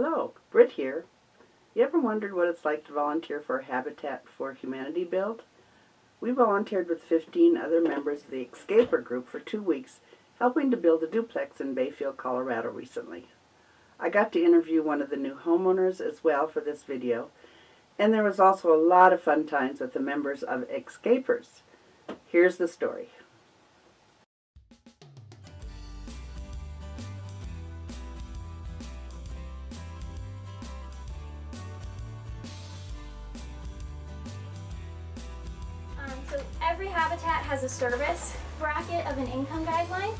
Hello, Britt here. You ever wondered what it's like to volunteer for a Habitat for Humanity build? We volunteered with 15 other members of the Xscaper group for 2 weeks, helping to build a duplex in Bayfield, Colorado recently. I got to interview one of the new homeowners as well for this video, and there was also a lot of fun times with the members of Xscapers. Here's the story. So every habitat has a service bracket of an income guideline.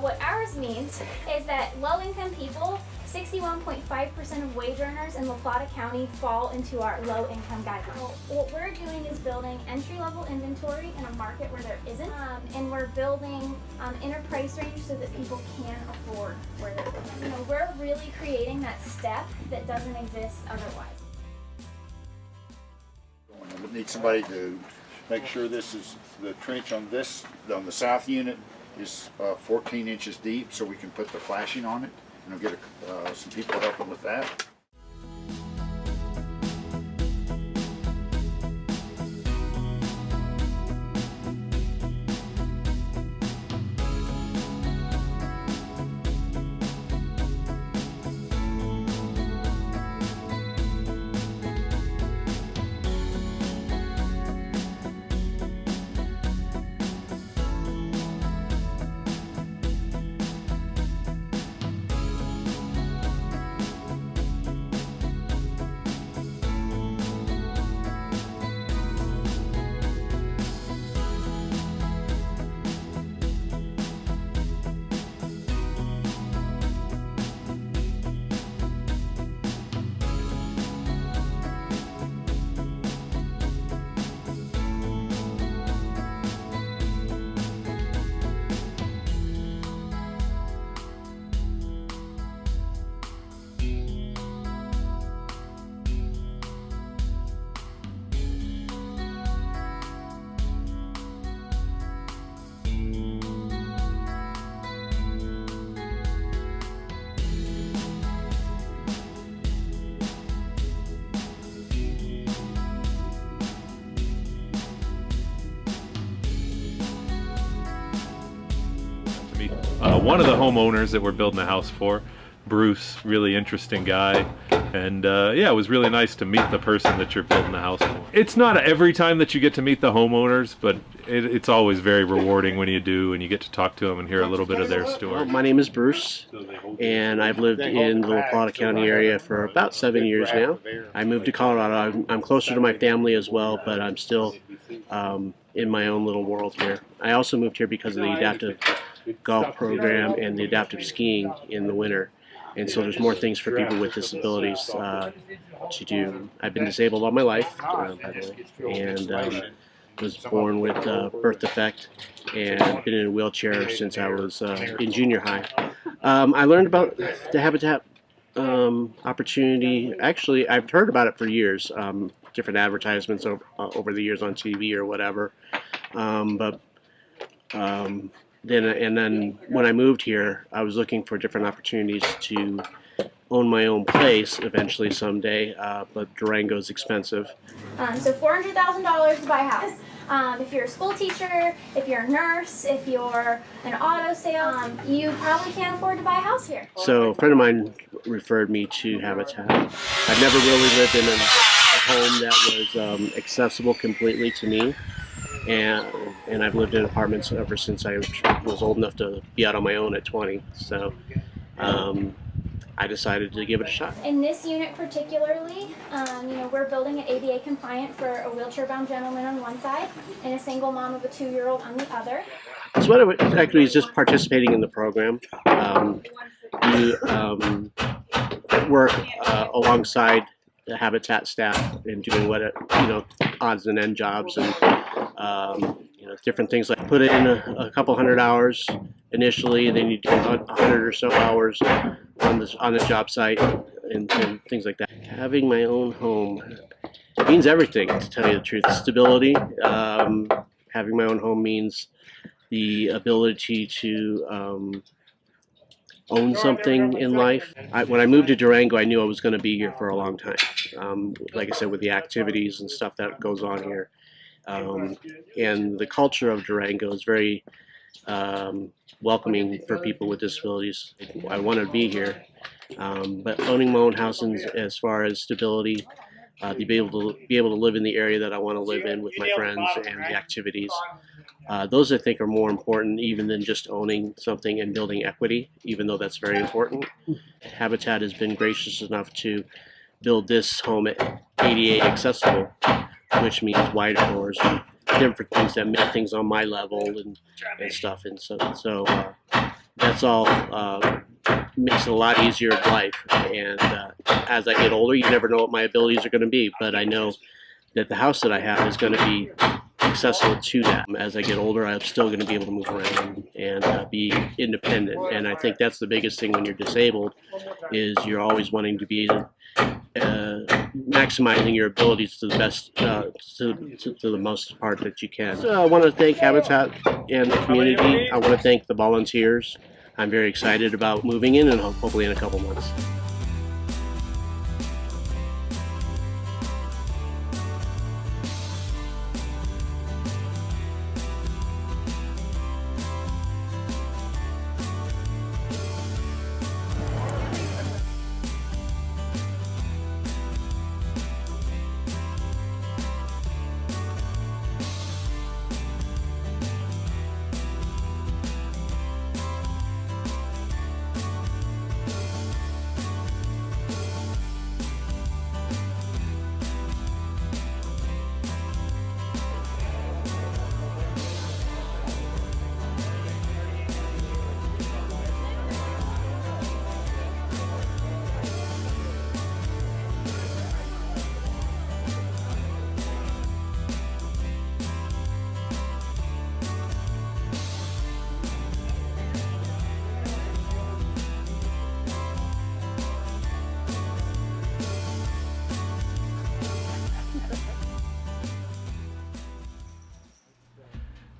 What ours means is that low-income people, 61.5% of wage earners in La Plata County fall into our low-income guideline. What we're doing is building entry-level inventory in a market where there isn't, and we're building in a price range so that people can afford where they're living. We're really creating that step that doesn't exist otherwise. We need somebody to make sure this is the trench on the south unit is 14 inches deep, so we can put the flashing on it, and we'll get some people helping with that. One of the homeowners that we're building a house for, Bruce, really interesting guy, and yeah, it was really nice to meet the person that you're building the house for. It's not every time that you get to meet the homeowners, but it's always very rewarding when you do, and you get to talk to them and hear a little bit of their story. My name is Bruce, and I've lived in the La Plata County area for about 7 years now. I moved to Colorado. I'm closer to my family as well, but I'm still in my own little world here. I also moved here because of the adaptive golf program and the adaptive skiing in the winter, and so there's more things for people with disabilities to do. I've been disabled all my life, by the way, and was born with birth defect and been in a wheelchair since I was in junior high. I learned about the Habitat opportunity. Actually, I've heard about it for years, different advertisements over the years on TV or whatever, Then when I moved here, I was looking for different opportunities to own my own place eventually someday, but Durango's expensive. So $400,000 to buy a house. If you're a school teacher, if you're a nurse, if you're an auto sales, you probably can't afford to buy a house here. So a friend of mine referred me to Habitat. I've never really lived in a home that was accessible completely to me. And I've lived in apartments ever since I was old enough to be out on my own at 20. So I decided to give it a shot. In this unit particularly, we're building it ADA compliant for a wheelchair-bound gentleman on one side and a single mom of a 2-year-old on the other. So what actually is just participating in the program. You work alongside the Habitat staff and doing odds and end jobs and different things, like put in a couple hundred hours initially, and then you do 100 or so hours on the job site and things like that. Having my own home means everything, to tell you the truth. Stability. Having my own home means the ability to own something in life. When I moved to Durango, I knew I was going to be here for a long time. Like I said, with the activities and stuff that goes on here. And the culture of Durango is very welcoming for people with disabilities. I want to be here, but owning my own house, as far as stability, to be able to live in the area that I want to live in with my friends and the activities. Those I think are more important even than just owning something and building equity, even though that's very important. Habitat has been gracious enough to build this home at ADA accessible, which means wider doors and different things that make things on my level and stuff. And so that's all makes it a lot easier in life. And as I get older, you never know what my abilities are going to be, but I know that the house that I have is going to be accessible to that. As I get older, I'm still going to be able to move around and be independent. And I think that's the biggest thing when you're disabled, is you're always wanting to be maximizing your abilities to the best, to the most part that you can. So I want to thank Habitat and the community. I want to thank the volunteers. I'm very excited about moving in, and hopefully in a couple months.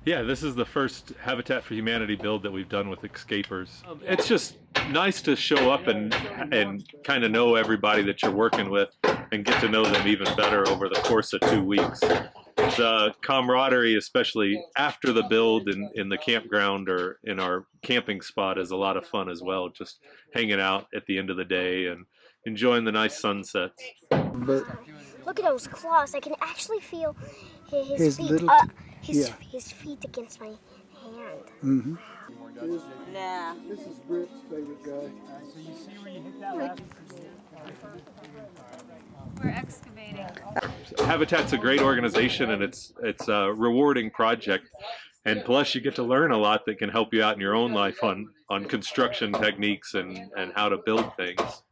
Yeah, this is the first Habitat for Humanity build that we've done with Xscapers. It's just nice to show up and kind of know everybody that you're working with and get to know them even better over the course of 2 weeks. The camaraderie, especially after the build in the campground or in our camping spot, is a lot of fun as well. Just hanging out at the end of the day and enjoying the nice sunsets. But look at those claws. I can actually feel his feet. little His feet against my hand. Mm-hmm. Nah. This is Britt's favorite guy. So you see where you hit that left? We're excavating. Habitat's a great organization, and it's a rewarding project, and plus you get to learn a lot that can help you out in your own life on construction techniques and how to build things.